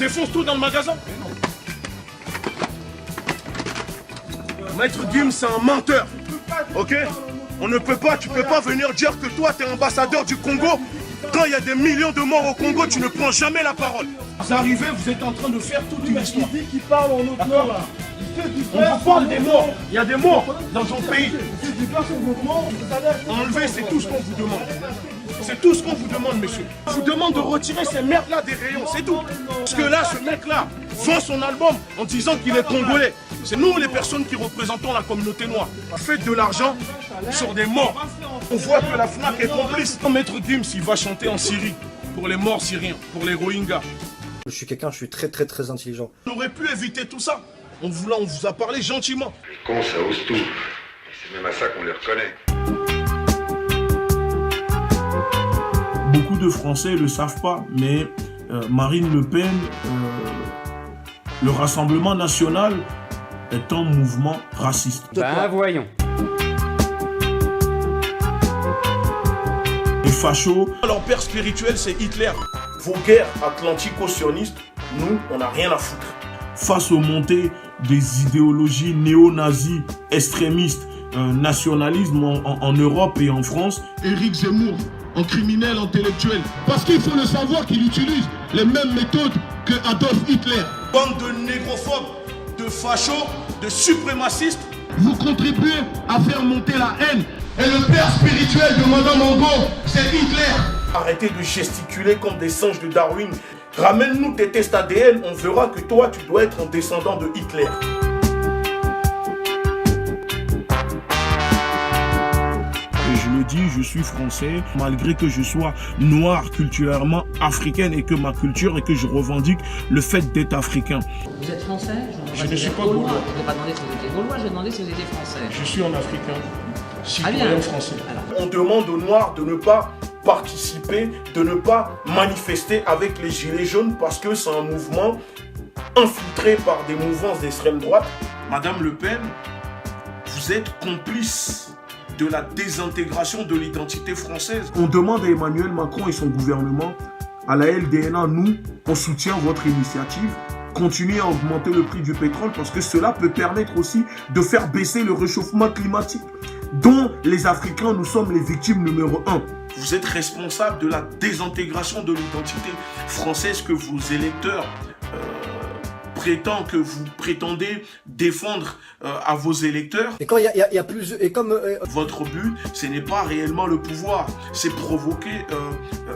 défonce tout dans le magasin. Maître Gims, c'est un menteur. Ok? On ne peut pas, tu peux pas venir dire que toi, tu es ambassadeur du Congo. Quand il y a des millions de morts au Congo, tu ne prends jamais la parole. Vous arrivez, vous êtes en train de faire toute une histoire. Il dit qu'il parle en notre nom là. On vous parle des morts. Il y a des morts dans ton pays. Enlever, c'est tout ce qu'on vous demande. C'est tout ce qu'on vous demande, monsieur. On vous demande de retirer ces merdes-là des rayons, c'est tout. Parce que là, ce mec-là vend son album en disant qu'il est congolais. C'est nous les personnes qui représentons la communauté noire. Faites de l'argent sur des morts. On voit que la FNAC est complice. Maître Gims, il va chanter en Syrie pour les morts syriens, pour les Rohingyas. Je suis très intelligent. On aurait pu éviter tout ça. On vous a parlé gentiment. Les cons, ça ose tout. C'est même à ça qu'on les reconnaît. Beaucoup de Français ne le savent pas, mais Marine Le Pen, le Rassemblement National est un mouvement raciste. Ben voyons. Les fachos. Leur père spirituel, c'est Hitler. Vos guerres atlantico-sionistes, nous, on n'a rien à foutre. Face aux montées des idéologies néo-nazis, extrémistes, nationalisme en Europe et en France. Éric Zemmour, en criminel intellectuel. Parce qu'il faut le savoir qu'il utilise les mêmes méthodes que Adolf Hitler. Bande de négrophobes, de fachos, de suprémacistes. Vous contribuez à faire monter la haine. Et le père spirituel de Madame Ango, c'est Hitler. Arrêtez de gesticuler comme des singes de Darwin. Ramène-nous tes tests ADN, on verra que toi, tu dois être un descendant de Hitler. Et je le dis, je suis français, malgré que je sois noir culturellement, africaine et que ma culture et que je revendique le fait d'être africain. Vous êtes français? Je ne suis pas gaulois. Je n'ai pas demandé si vous étiez gaulois, j'ai demandé si vous étiez français. Je suis un africain, citoyen bien. français. Alors. On demande aux Noirs de ne pas participer, de ne pas manifester avec les Gilets jaunes parce que c'est un mouvement infiltré par des mouvances d'extrême droite. Madame Le Pen, vous êtes complice de la désintégration de l'identité française. On demande à Emmanuel Macron et son gouvernement, à la LDNA, nous, on soutient votre initiative. Continuez à augmenter le prix du pétrole parce que cela peut permettre aussi de faire baisser le réchauffement climatique dont les Africains, nous sommes les victimes numéro 1. Vous êtes responsable de la désintégration de l'identité française que vos électeurs que vous prétendez défendre à vos électeurs. Et quand il y a plus... Et comme... Votre but, ce n'est pas réellement le pouvoir, c'est provoquer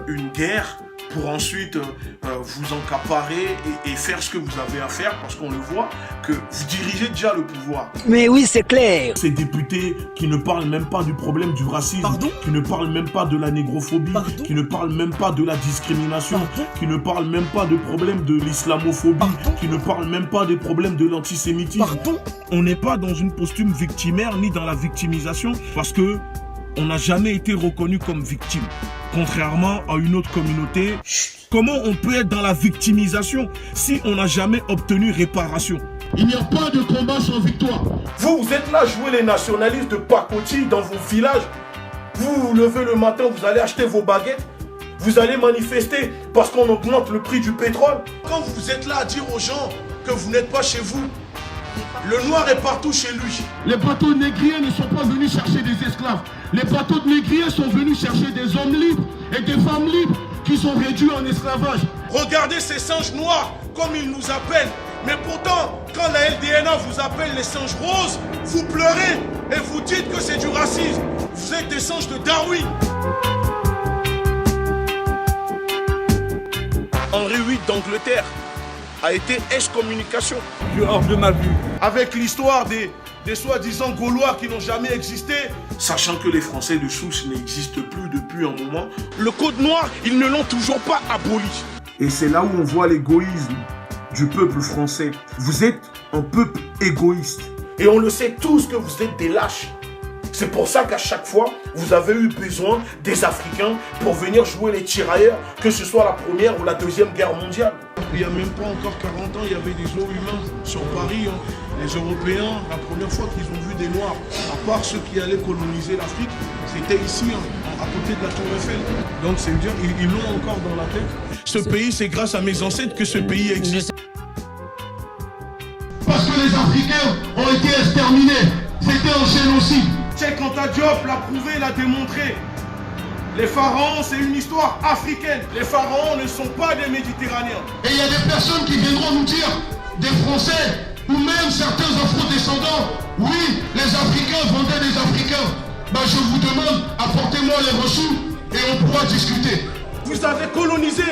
une guerre pour ensuite vous encaparer et faire ce que vous avez à faire parce qu'on le voit que vous dirigez déjà le pouvoir. Mais oui, c'est clair. Ces députés qui ne parlent même pas du problème du racisme, qui ne parlent même pas de la négrophobie, qui ne parlent même pas de la discrimination, qui ne parlent même pas de problème de l'islamophobie, qui ne parlent même pas des problèmes de l'antisémitisme. On n'est pas dans une posture victimaire ni dans la victimisation parce que on n'a jamais été reconnu comme victime. Contrairement à une autre communauté, comment on peut être dans la victimisation si on n'a jamais obtenu réparation? Il n'y a pas de combat sans victoire. Vous êtes là à jouer les nationalistes de pacotille dans vos villages. Vous vous levez le matin, vous allez acheter vos baguettes. Vous allez manifester parce qu'on augmente le prix du pétrole. Quand vous êtes là à dire aux gens que vous n'êtes pas chez vous, le noir est partout chez lui. Les bateaux négriers ne sont pas venus chercher des esclaves. Les bateaux de négriers sont venus chercher des hommes libres et des femmes libres qui sont réduits en esclavage. Regardez ces singes noirs, comme ils nous appellent. Mais pourtant, quand la LDNA vous appelle les singes roses, vous pleurez et vous dites que c'est du racisme. Vous êtes des singes de Darwin. Henri VIII d'Angleterre a été excommunication. Hors de ma vue. Avec l'histoire des soi-disant Gaulois qui n'ont jamais existé, sachant que les Français de souche n'existent plus depuis un moment, le code noir, ils ne l'ont toujours pas aboli. Et c'est là où on voit l'égoïsme du peuple français. Vous êtes un peuple égoïste. Et on le sait tous que vous êtes des lâches. C'est pour ça qu'à chaque fois, vous avez eu besoin des Africains pour venir jouer les tirailleurs, que ce soit la première ou la deuxième guerre mondiale. Il n'y a même pas encore 40 ans, il y avait des eaux humains sur Paris. Hein. Les Européens, la première fois qu'ils ont vu des Noirs, à part ceux qui allaient coloniser l'Afrique, c'était ici, hein, à côté de la Tour Eiffel. Donc c'est dire, ils l'ont encore dans la tête. Ce pays, c'est grâce à mes ancêtres que ce pays existe. Parce que les Africains ont été exterminés. C'était un génocide. Cheikh Anta Diop l'a prouvé, l'a démontré. Les pharaons, c'est une histoire africaine. Les pharaons ne sont pas des Méditerranéens. Et il y a des personnes qui viendront nous dire, des Français, ou même certains afro-descendants, oui, les Africains vendaient des Africains. Ben, je vous demande, apportez-moi les reçus et on pourra discuter. Vous avez colonisé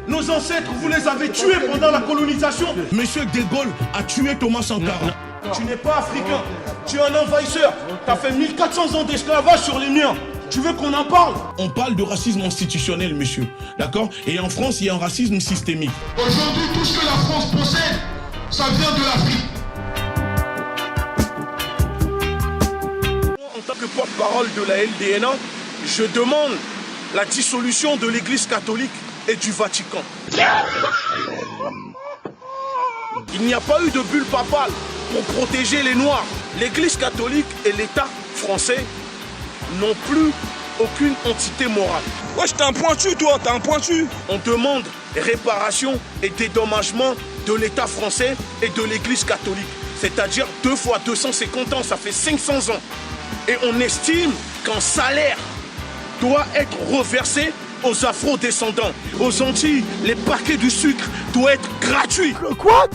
nos ancêtres, vous les avez tués pendant la colonisation. Monsieur De Gaulle a tué Thomas Sankara. Tu n'es pas africain, tu es un envahisseur. Tu as fait 1400 ans d'esclavage sur les miens. Tu veux qu'on en parle? On parle de racisme institutionnel, monsieur. D'accord? Et en France, il y a un racisme systémique. Aujourd'hui, tout ce que la France possède, ça vient de l'Afrique. En tant que porte-parole de la LDNA, je demande la dissolution de l'Église catholique et du Vatican. Il n'y a pas eu de bulle papale pour protéger les Noirs. L'Église catholique et l'État français n'ont plus aucune entité morale. Wesh, t'es un pointu, toi, t'es un pointu. On demande réparation et dédommagement de l'État français et de l'Église catholique. C'est-à-dire 2 fois 250 ans, ça fait 500 ans. Et on estime qu'un salaire doit être reversé aux afro-descendants. Aux Antilles, les paquets de sucre doivent être gratuits. Quoi?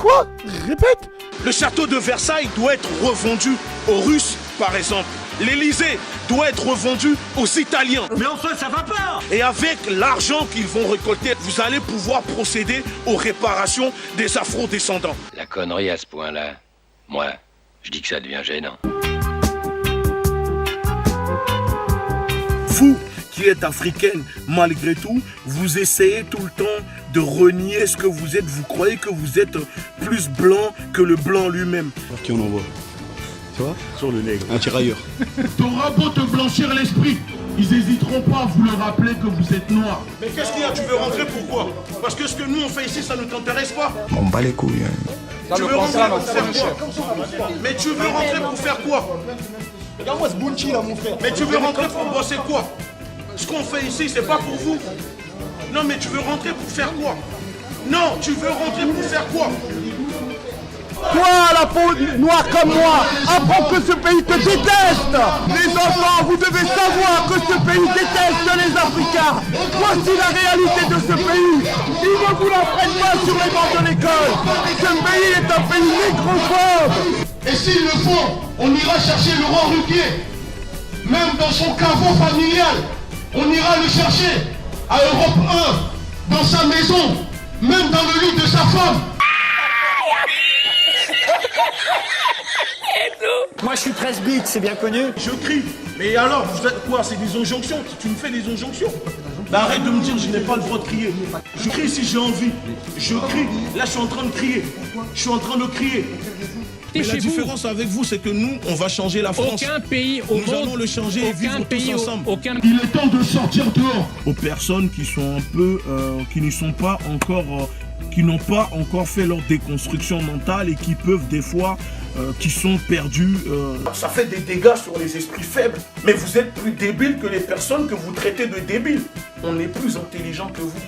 Répète. Le château de Versailles doit être revendu aux Russes, par exemple. L'Élysée doit être revendu aux Italiens. Mais enfin, ça va pas. Et avec l'argent qu'ils vont récolter, vous allez pouvoir procéder aux réparations des afro-descendants. La connerie à ce point-là, moi, je dis que ça devient gênant. Vous qui êtes africaine, malgré tout, vous essayez tout le temps de renier ce que vous êtes. Vous croyez que vous êtes plus blanc que le blanc lui-même. Qui on envoie? Tu vois? Sur le nègre. Un tirailleur. T'auras beau te blanchir l'esprit, ils n'hésiteront pas à vous le rappeler que vous êtes noir. Mais qu'est-ce qu'il y a? Tu veux rentrer pourquoi? Parce que ce que nous on fait ici, ça ne t'intéresse pas. On bat les couilles. Tu veux rentrer pour faire quoi? Mais tu veux rentrer pour faire quoi? Regarde-moi ce Bunchi là, mon frère. Mais tu veux rentrer pour bosser quoi? Ce qu'on fait ici, c'est pas pour vous. Non, mais tu veux rentrer pour faire quoi? Non, tu veux rentrer pour faire quoi? Toi, la peau noire comme moi, apprends que ce pays te déteste. Les enfants, vous devez savoir que ce pays déteste les Africains. Voici la réalité de ce pays. Ils ne vous l'apprennent pas sur les bancs de l'école. Ce pays est un pays nécrophobe. Et s'il le faut, on ira chercher Laurent Ruquier. Même dans son caveau familial, on ira le chercher. À Europe 1, dans sa maison, même dans le lit de sa femme. Moi je suis 13 bits, c'est bien connu. Je crie. Mais alors, vous êtes quoi? C'est des injonctions? Tu me fais des injonctions? Bah arrête de me dire je n'ai pas le droit de crier. Je crie si j'ai envie. Je crie. Là je suis en train de crier. Je suis en train de crier. Mais la différence avec vous, c'est que nous, on va changer la France. Aucun pays au monde. Nous allons le changer et vivre tous ensemble. Il est temps de sortir dehors. Aux personnes qui sont un peu, qui ne sont pas encore, qui n'ont pas encore fait leur déconstruction mentale et qui peuvent des fois, qui sont perdus. Ça fait des dégâts sur les esprits faibles. Mais vous êtes plus débiles que les personnes que vous traitez de débiles. On est plus intelligent que vous.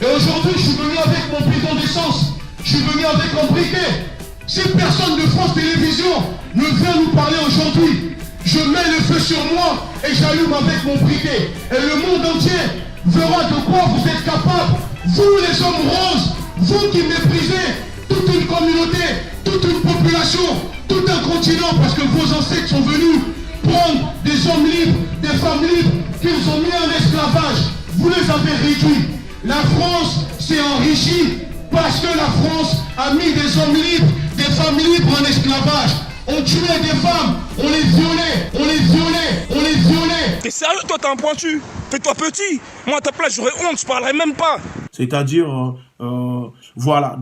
Et aujourd'hui, je suis venu avec mon bidon d'essence. Je suis venu avec mon briquet. Si personne de France Télévisions ne vient nous parler aujourd'hui, je mets le feu sur moi et j'allume avec mon briquet. Et le monde entier verra de quoi vous êtes capables. Vous les hommes roses, vous qui méprisez toute une communauté, toute une population, tout un continent, parce que vos ancêtres sont venus prendre des hommes libres, des femmes libres, qu'ils ont mis en esclavage. Vous les avez réduits. La France s'est enrichie parce que la France a mis des hommes libres, des femmes libres en esclavage. On tuait des femmes, on les violait, on les violait, on les violait. T'es sérieux, toi, t'es un pointu? Fais-toi petit. Moi, à ta place, j'aurais honte, je parlerais même pas. C'est-à-dire, voilà.